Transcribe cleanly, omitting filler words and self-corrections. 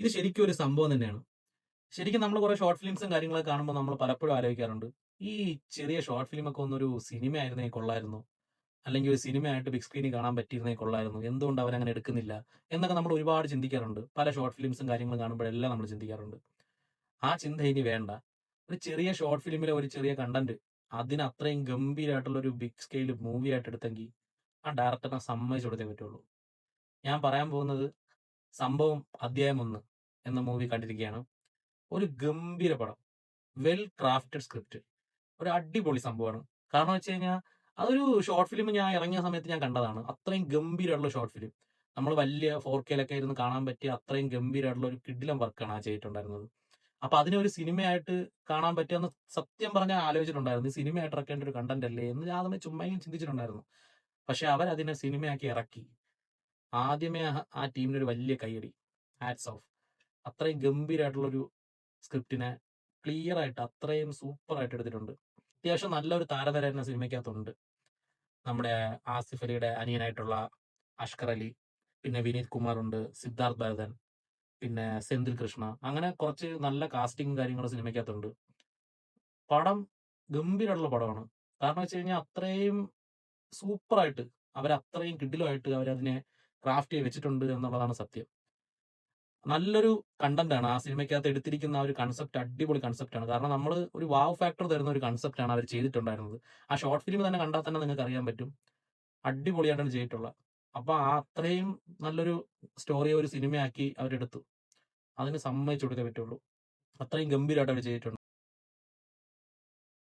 ഇത് ശരിക്കും ഒരു സംഭവം തന്നെയാണ്. ശരിക്കും നമ്മൾ കുറെ ഷോർട്ട് ഫിലിംസും കാര്യങ്ങളൊക്കെ കാണുമ്പോൾ നമ്മൾ പലപ്പോഴും ആലോചിക്കാറുണ്ട്. ഈ ചെറിയ ഷോർട്ട് ഫിലിമൊക്കെ ഒന്നൊരു സിനിമ ആയിരുന്നെങ്കിൽ കൊള്ളായിരുന്നു. അല്ലെങ്കിൽ ഒരു സിനിമയായിട്ട് ബിഗ് സ്ക്രീനിൽ കാണാൻ പറ്റിയിരുന്നെങ്കിൽ കൊള്ളായിരുന്നു. എന്തുകൊണ്ട് അവരങ്ങനെ എടുക്കുന്നില്ല? എന്നൊക്കെ നമ്മൾ ഒരുപാട് ചിന്തിക്കാറുണ്ട്. പല ഷോർട്ട് ഫിലിംസും കാര്യങ്ങളും കാണുമ്പോഴെല്ലാം നമ്മൾ ചിന്തിക്കാറുണ്ട്. ആ ചിന്ത ഇനി വേണ്ട. ഒരു ചെറിയ ഷോർട്ട് ഫിലിമിലെ ഒരു ചെറിയ കണ്ടന്റ് അതിന് അത്രയും ഗംഭീരമായിട്ടുള്ള ഒരു ബിഗ് സ്കെയിൽ മൂവി ആയിട്ട് എടുത്തെങ്കിൽ ആ ഡയറക്ടറിനെ സമ്മതിച്ചു കൊടുത്തേ പറ്റുള്ളൂ. ഞാൻ പറയാൻ പോകുന്നത് സംഭവം അധ്യായം 1 എന്ന മൂവി കണ്ടിരിക്കുകയാണ്. ഒരു ഗംഭീര പടം. Well crafted script. ഒരു അടിപൊളി സംഭവമാണ്. കാരണം വെച്ച് കഴിഞ്ഞാൽ അതൊരു ഷോർട്ട് ഫിലിം ഞാൻ ഇറങ്ങിയ സമയത്ത് ഞാൻ കണ്ടതാണ്. അത്രയും ഗംഭീരമായിട്ടുള്ള ഷോർട്ട് ഫിലിം. നമ്മൾ വലിയ 4Kയിലൊക്കെ ഇരുന്ന് കാണാൻ പറ്റിയ അത്രയും ഗംഭീരമായിട്ടുള്ള ഒരു കിടിലം വർക്കാണ് ആ ചെയ്തിട്ടുണ്ടായിരുന്നത്. അപ്പൊ അതിനെ ഒരു സിനിമയായിട്ട് കാണാൻ പറ്റുമെന്ന് സത്യം പറഞ്ഞാൽ ആലോചിച്ചിട്ടുണ്ടായിരുന്നു. ഈ സിനിമയായിട്ട് ഇറക്കേണ്ട ഒരു കണ്ടന്റ് അല്ലേ എന്ന് ഞാൻ ആദ്യമേ ചുമ്മാ ചിന്തിച്ചിട്ടുണ്ടായിരുന്നു. പക്ഷെ അവരതിനെ സിനിമയാക്കി ഇറക്കി. ആദ്യമേ ആ ടീമിന് ഒരു വലിയ കയ്യടി. Hats off. അത്രയും ഗംഭീരമായിട്ടുള്ളൊരു സ്ക്രിപ്റ്റിനെ ക്ലിയർ ആയിട്ട് അത്രയും സൂപ്പർ ആയിട്ട് എടുത്തിട്ടുണ്ട്. അത്യാവശ്യം നല്ലൊരു താരനിര തന്നെ സിനിമയ്ക്കകത്തുണ്ട്. നമ്മുടെ ആസിഫ് അലിയുടെ അനിയനായിട്ടുള്ള അഷ്കർ അലി, പിന്നെ വിനീത് കുമാർ ഉണ്ട്, സിദ്ധാർത്ഥ് ഭരതൻ, പിന്നെ സെന്തിൽ കൃഷ്ണ, അങ്ങനെ കുറച്ച് നല്ല കാസ്റ്റിംഗ് കാര്യങ്ങൾ സിനിമയ്ക്കകത്തുണ്ട്. പടം ഗംഭീരമായിട്ടുള്ള പടമാണ്. കാരണം വെച്ച് കഴിഞ്ഞാൽ അത്രയും സൂപ്പറായിട്ട് അവരത്രയും കിടിലമായിട്ട് അവരതിനെ ക്രാഫ്റ്റ് ചെയ്ത് വെച്ചിട്ടുണ്ട് എന്നുള്ളതാണ് സത്യം. നല്ലൊരു കണ്ടന്റ് ആണ് ആ സിനിമയ്ക്കകത്ത് എടുത്തിരിക്കുന്ന ആ ഒരു കൺസെപ്റ്റ് അടിപൊളി കൺസെപ്റ്റ് ആണ്. കാരണം നമ്മൾ ഒരു വാവ് ഫാക്ടർ തരുന്ന ഒരു കൺസെപ്റ്റ് ആണ് അവർ ചെയ്തിട്ടുണ്ടായിരുന്നത്. ആ ഷോർട്ട് ഫിലിം തന്നെ കണ്ടാൽ തന്നെ നിങ്ങൾക്ക് അറിയാൻ പറ്റും. അടിപൊളിയായിട്ടാണ് ചെയ്തിട്ടുള്ളത്. അപ്പൊ ആ അത്രയും നല്ലൊരു സ്റ്റോറിയെ ഒരു സിനിമയാക്കി അവരെടുത്തു. അതിന് സമ്മതിച്ചു കൊടുത്തേ പറ്റുള്ളൂ. അത്രയും ഗംഭീരമായിട്ട് അവർ ചെയ്തിട്ടുണ്ട്.